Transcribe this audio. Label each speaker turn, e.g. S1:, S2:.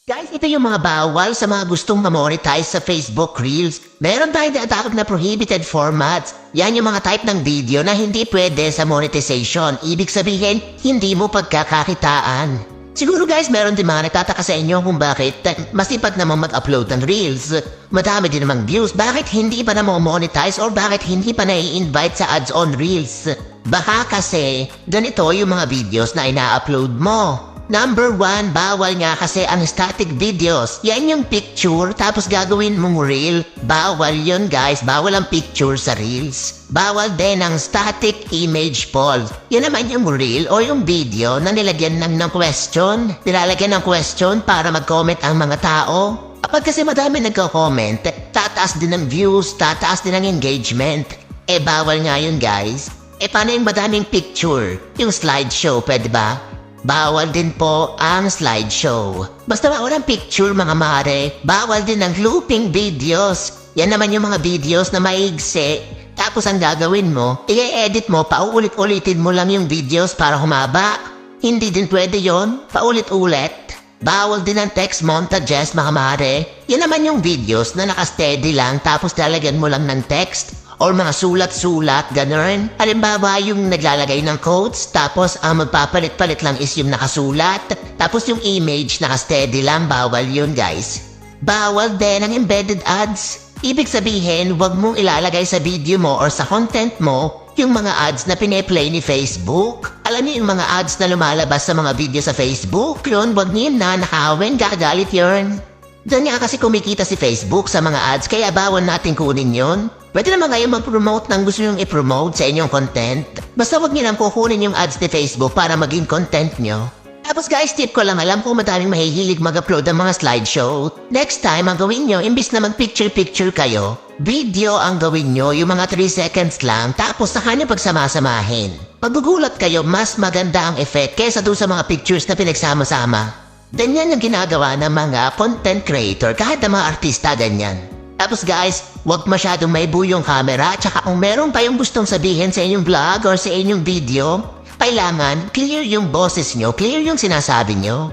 S1: Guys, ito yung mga bawal sa mga gustong ma-monetize sa Facebook Reels. Meron tayong tinatawag na prohibited formats. Yan yung mga type ng video na hindi pwede sa monetization. Ibig sabihin, hindi mo pagkakakitaan. Siguro guys, meron din mga nagtataka sa inyo kung bakit masipag naman mag-upload ng Reels. Madami din namang views, bakit hindi pa na monetize or bakit hindi pa na-i-invite sa ads on Reels? Baka kasi ganito yung mga videos na ina-upload mo. Number 1, bawal nga kasi ang static videos. Yan yung picture tapos gagawin mong reel. Bawal yun guys, bawal ang picture sa reels. Bawal din ang static image poll. Yan naman yung reel o yung video na nilagyan ng question. Nilalagyan ng question para mag-comment ang mga tao. Kapag kasi madami nagko-comment, tataas din ng views, tataas din ng engagement. Bawal nga yun guys. Paano yung madaming picture? Yung slideshow, pwede ba? Bawal din po ang slideshow. Basta walang picture mga mare, bawal din ang looping videos. Yan naman yung mga videos na maigsi. Tapos ang gagawin mo, i-edit mo, paulit-ulitin mo lang yung videos para humaba. Hindi din pwede yon, paulit-ulit. Bawal din ang text montages mga mare. Yan naman yung videos na nakasteady lang tapos lalagyan mo lang ng text. Or mga sulat-sulat, ganun. Halimbawa yung naglalagay ng quotes, tapos ang magpapalit-palit lang is yung nakasulat. Tapos yung image, nakasteady lang, bawal yun guys. Bawal din ang embedded ads. Ibig sabihin, wag mong ilalagay sa video mo or sa content mo yung mga ads na pineplay ni Facebook. Alam niyo yung mga ads na lumalabas sa mga video sa Facebook? Yun, wag niyo na nakawin, gagalit yun. Doon nga kasi kumikita si Facebook sa mga ads kaya bawal natin kunin yun. Pwede naman kayo mag-promote ng gusto nyong i-promote sa inyong content. Basta wag nyo lang kukunin yung ads ni Facebook para maging content nyo. Tapos guys, tip ko lang, alam ko madaming mahihilig mag-upload ng mga slideshow. Next time, ang gawin nyo, imbis na mag-picture-picture kayo, video ang gawin nyo, yung mga 3 seconds lang, tapos saka nyo pagsamasamahin. Paggugulat kayo, mas maganda ang effect kesa doon sa mga pictures na pinagsama-sama. Ganyan yung ginagawa ng mga content creator, kahit ng mga artista ganyan. Tapos guys, huwag masyadong may buyong camera, tsaka kung meron kayong gustong sabihin sa inyong vlog or sa inyong video, kailangan clear yung boses nyo, clear yung sinasabi nyo.